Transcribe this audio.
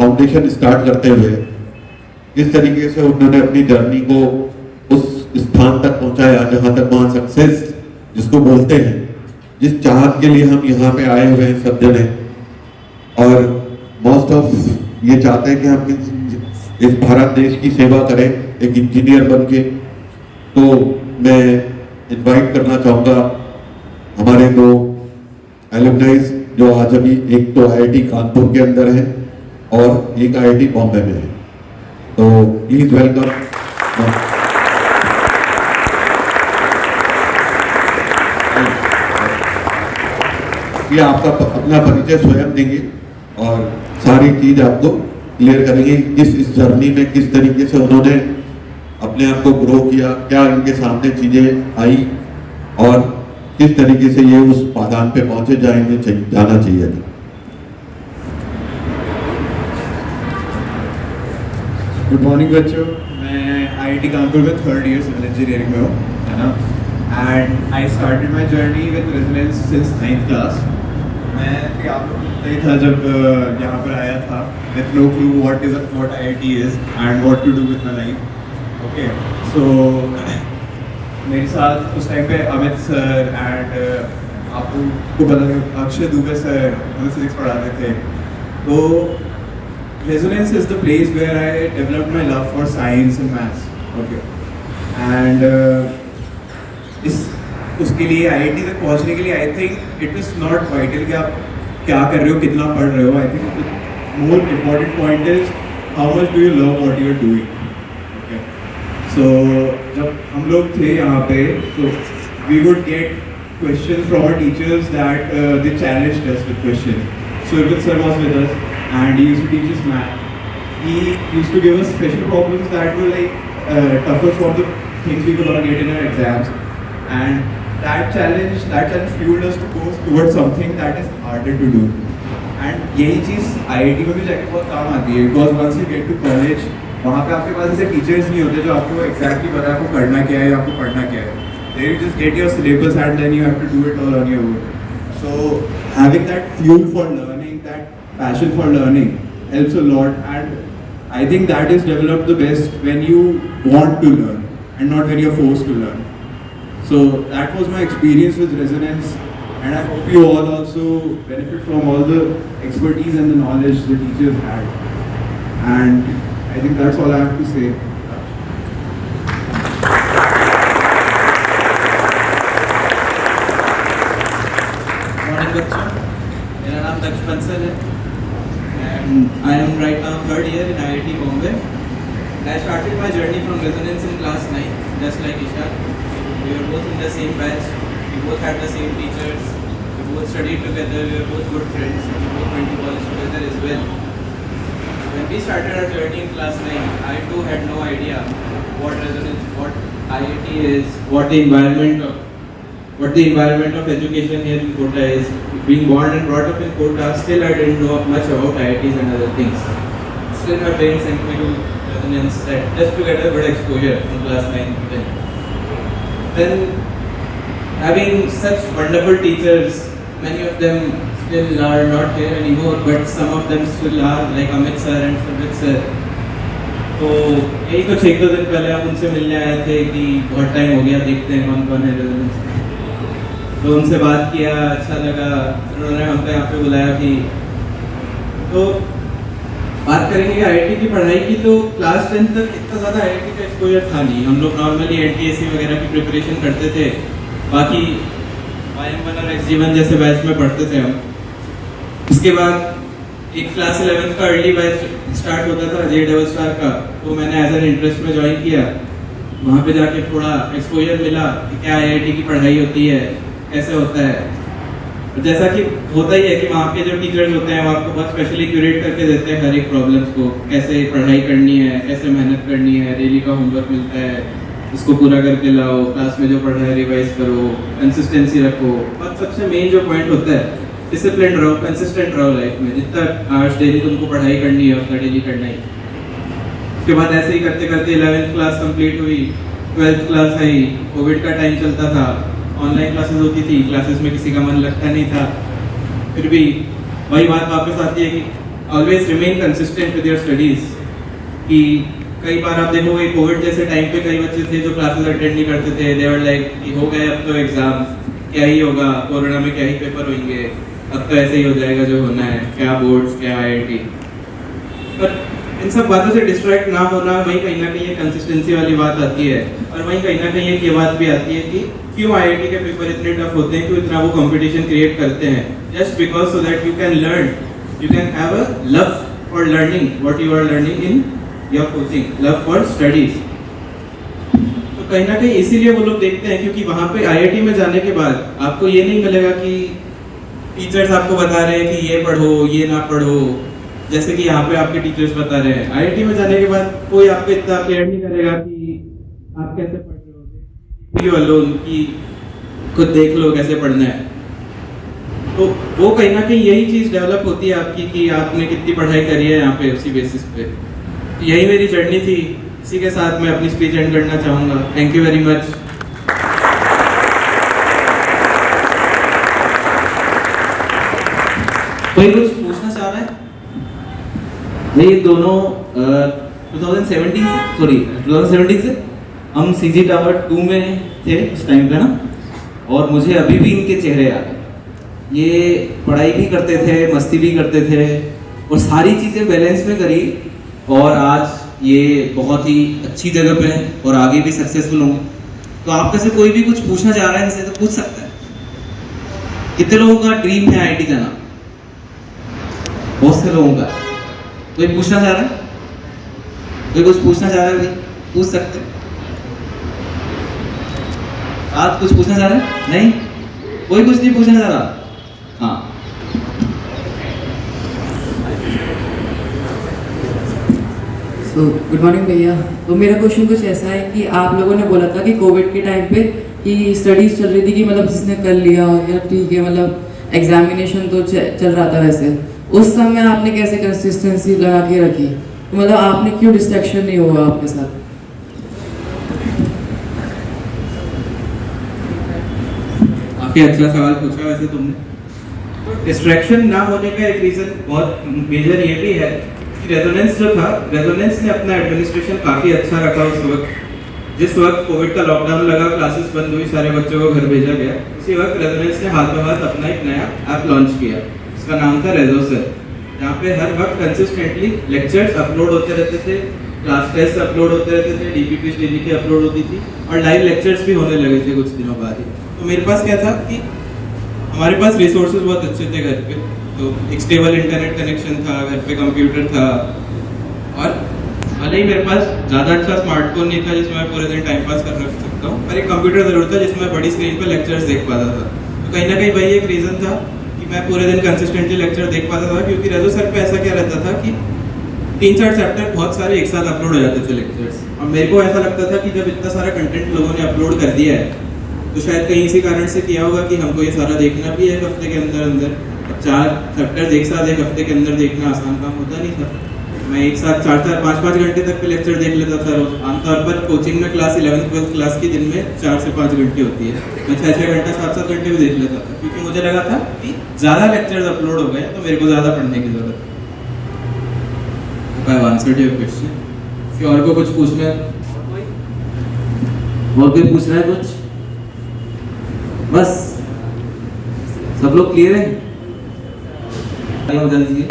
Foundation start करते हुए किस तरीके से उन्होंने अपनी जर्नी को उस स्थान तक पहुंचाया जहां तक वहां सक्सेस जिसको बोलते हैं, जिस चाहत के लिए हम यहाँ पे आए हुए हैं सब जने, और मोस्ट ऑफ ये चाहते हैं कि हम इस भारत देश की सेवा करें एक इंजीनियर बन के। तो मैं इनवाइट करना चाहूँगा हमारे दो एलुमनाइज जो आज अभी एक तो आईआईटी कानपुर के अंदर है और एक आईआईटी बॉम्बे में है, तो प्लीज वेलकम। ये आपका अपना परिचय स्वयं देंगे और सारी चीज आपको क्लियर करेंगे किस इस जर्नी में किस तरीके से उन्होंने अपने आप को ग्रो किया, क्या इनके सामने चीजें आई और किस तरीके से ये उस पादान पे पहुंचे जहाँ इन्हें जाना चाहिए था। गुड मॉर्निंग बच्चों, मैं आईआईटी कानपुर में 3rd ईयर सिविल इंजीनियरिंग में हूँ, है ना। And I started my journey with residence since 9th class. मैं आप लोगों को नहीं था जब यहाँ पर आया था, with no clue what IIT is and what to do with my life. Okay, so मेरे साथ उस टाइम पे अमित सर एंड आपको पता है अक्षय दुबे सर हमें फिजिक्स पढ़ाते थे। तो Resonance is the place where I developed my love for science and maths. Okay, and उसके लिए IIT तक पहुँचने के लिए I think it is not vital कि आप क्या कर रहे हो, कितना पढ़ रहे हो। I think the more important point is how much do you love what you are doing. Okay, so जब हम लोग थे यहाँ पे, so we would get questions from our teachers that they challenged us with questions. So Irvin sir was with us. And he used to teach us math. He used to give us special problems that were like tougher for the things we were gonna get in our exams. And that challenge fueled us to go towards something that is harder to do. And यही चीज़ IIT में भी जाके बहुत काम आती है, because once you get to college, वहाँ पे आपके पास ऐसे teachers नहीं होते जो आपको exactly पता है आपको करना क्या है, आपको पढ़ना क्या है. There you just get your syllabus and then you have to do it all on your own. So having that fuel for learning, that passion for learning helps a lot, and I think that is developed the best when you want to learn and not when you're forced to learn. So that was my experience with Resonance, and I hope you all also benefit from all the expertise and the knowledge the teachers had. And I think that's all I have to say. Morning बच्चों, मेरा नाम दक्ष बंसल है and I am right now 3rd year in IIT Bombay. And I started my journey from Resonance in class 9, just like Ishan. We were both in the same batch, we both had the same teachers, we both studied together, we were both good friends, we both went to college together as well. When we started our journey in class 9, I too had no idea what Resonance, what IIT is, what the environment of education here in Kota is. Being born and brought up in Kota, still I didn't know much about IITs and other things. Still my parents sent me to Resonance just to get a good exposure from class 9 to 10. Then having such wonderful teachers, many of them still are not here anymore, but some of them still are, like Amit sir and Sumit sir. तो यही कुछ 1-2 दिन पहले हम उनसे मिलने आए थे कि बहुत टाइम हो गया, देखते हैं कौन कौन है Resonance में। तो उनसे बात किया, अच्छा लगा, उन्होंने हमको यहाँ पे बुलाया कि तो बात करेंगे आईआईटी की पढ़ाई की। तो क्लास 10 तक इतना ज़्यादा आईआईटी का एक्सपोजर था नहीं, हम लोग नॉर्मली एनटीएससी वगैरह की प्रिपरेशन करते थे, बाकी YM1 और XG1 जैसे बैच में पढ़ते थे हम। इसके बाद एक क्लास 11th का अर्ली बैच स्टार्ट होता था JSSR का, तो मैंने एज एन इंटरेस्ट में ज्वाइन किया। वहाँ पे जाके थोड़ा एक्सपोजर मिला कि क्या आईआईटी की पढ़ाई होती है, कैसे होता है। जैसा कि होता ही है कि वहाँ के जो टीचर्स होते हैं वो आपको बहुत स्पेशली क्यूरेट करके देते हैं हर एक प्रॉब्लम्स को, कैसे पढ़ाई करनी है, कैसे मेहनत करनी है, डेली का होमवर्क मिलता है, उसको पूरा करके लाओ, क्लास में जो पढ़ा है रिवाइज करो, कंसिस्टेंसी रखो। और सबसे मेन जो पॉइंट होता है, डिसिप्लिन रहो, कंसिस्टेंट रहो लाइफ में। जितना आज डेली तुमको पढ़ाई करनी है उतना डेली करना ही। उसके बाद ऐसे ही करते करते 11th क्लास कंप्लीट हुई, 12th क्लास आई, कोविड का टाइम चलता था, ऑनलाइन क्लासेस होती थी, क्लासेस में किसी का मन लगता नहीं था। फिर भी वही बात वापस आती है कि always remain consistent with your studies. कि कई बार आप देखोगे कोविड जैसे टाइम पे कई बच्चे थे जो क्लासेस अटेंड नहीं करते थे, दे वर लाइक कि हो गए अब तो एग्जाम, क्या ही होगा, कोरोना में क्या ही पेपर होंगे, अब तो ऐसे ही हो जाएगा जो होना है, क्या बोर्ड्स क्या IIT। पर इन सब बातों से डिस्ट्रैक्ट ना होना, वहीं कहीं ना कहीं ये कंसिस्टेंसी वाली बात आती है। और वहीं कहीं ना कहीं एक ये बात भी आती है कि क्यों IIT के पेपर इतने टफ होते हैं, क्यों इतना वो कंपटीशन क्रिएट करते हैं, just because so that you can learn, you can have a love for learning what you are learning in your coaching, love for studies. तो कहीं ना कहीं इसीलिए वो लोग देखते हैं, क्योंकि वहाँ पे IIT में जाने के बाद आपको ये नहीं मिलेगा कि टीचर्स आपको बता रहे हैं कि ये पढ़ो ये ना पढ़ो, जैसे कि यहाँ पे आपके टीचर्स बता रहे हैं। IIT में जाने के बाद कोई आपको इतना केयर नहीं करेगा कि आप कैसे पढ़ रहे हो, अलोन कि खुद देख लो कैसे पढ़ना है। तो वो कहीं ना कहीं यही चीज़ डेवलप होती है आपकी कि आपने कितनी पढ़ाई करी है यहाँ पे, उसी बेसिस पे। तो यही मेरी जर्नी थी, इसी के साथ मैं अपनी स्पीच एंड करना चाहूँगा। Thank you very much. कोई कुछ पूछना चाह रहा है? ये दोनों 2017 से हम CG टावर 2 में थे उस टाइम पे ना, और मुझे अभी भी इनके चेहरे याद हैं। ये पढ़ाई भी करते थे, मस्ती भी करते थे, और सारी चीज़ें बैलेंस में करी, और आज ये बहुत ही अच्छी जगह पे हैं और आगे भी सक्सेसफुल होंगे। तो आप में से कोई भी कुछ पूछना चाह रहा है इनसे तो पूछ सकता है। कितने लोगों का ड्रीम है IIT जाना? बहुत से लोगों का। कोई पूछना चाह रहा है? कोई कुछ पूछना चाह रहा है? भाई पूछ सकते हैं। आप कुछ पूछना चाह रहे हैं? नहीं, कोई कुछ नहीं पूछना चाह रहा। हाँ, गुड मॉर्निंग भैया। तो मेरा क्वेश्चन कुछ ऐसा है कि आप लोगों ने बोला था कि कोविड के टाइम पे कि स्टडीज चल रही थी, कि मतलब जिसने कर लिया या ठीक है, मतलब एग्जामिनेशन तो चल रहा था वैसे, उस समय आपने कैसे कंसिस्टेंसी लगा के रखी? तो मतलब आपने क्यों डिस्ट्रैक्शन नहीं हुआ आपके साथ? काफी अच्छा सवाल पूछा वैसे तुमने। डिस्ट्रैक्शन ना होने का एक रीजन बहुत मेजर ये भी है कि रेजोनेंस जो था, रेजोनेंस ने अपना एडमिनिस्ट्रेशन काफी अच्छा रखा उस वक्त। जिस वक्त कोविड का लॉकडाउन लगा, क्लासेस बंद हुई, सारे बच्चों को घर भेजा गया, उसी वक्त रेजोनेंस ने हाथों हाथ अपना एक नया ऐप लॉन्च किया। इसका नाम था रेजोसर, जहाँ पे हर वक्त कंसिस्टेंटली लेक्चर्स अपलोड होते रहते थे, क्लास टेस्ट अपलोड होते रहते थे, DPPs डेली की अपलोड होती थी, और लाइव लेक्चर्स भी होने लगे थे कुछ दिनों बाद ही। तो मेरे पास क्या था कि हमारे पास रिसोर्सेज बहुत अच्छे थे घर पे, तो एक स्टेबल इंटरनेट कनेक्शन था, घर पे कंप्यूटर था, और भले ही मेरे पास ज़्यादा अच्छा स्मार्टफोन नहीं था जिसमें मैं पूरे दिन टाइम पास कर सकता हूँ, पर एक कंप्यूटर ज़रूर था जिसमें बड़ी स्क्रीन पर लेक्चर्स देख पाता था। तो कहीं ना कहीं वही एक रीज़न था कि मैं पूरे दिन कंसिस्टेंटली लेक्चर देख पाता था, क्योंकि रेजोसर पे ऐसा क्या रहता था कि 3-4 चैप्टर बहुत सारे एक साथ अपलोड हो जाते थे लेक्चर्स, और मेरे को ऐसा लगता था कि जब इतना सारा कंटेंट लोगों ने अपलोड कर दिया है तो शायद कहीं इसी कारण से किया होगा कि हमको ये सारा देखना भी है एक हफ्ते के अंदर अंदर। अब 4 चैप्टर्स एक साथ एक हफ्ते के अंदर देखना आसान काम होता नहीं था। मैं एक साथ 4-4, 5-5 घंटे तक के लेक्चर देख लेता था रोज। आमतौर पर कोचिंग में क्लास 11th-12th क्लास की दिन में 4 से 5 घंटे होती है, मैं 6-6 घंटा 7-7 घंटे भी देख लेता था, क्योंक't मुझे लगा था कि ज़्यादा लेक्चर्स अपलोड हो गए तो मेरे को ज़्यादा पढ़ने की जरूरत है। I answered your question. कि और को कुछ पूछना है? और कोई पूछ रहा है कुछ? बस सब लोग क्लियर हैं? जल्दी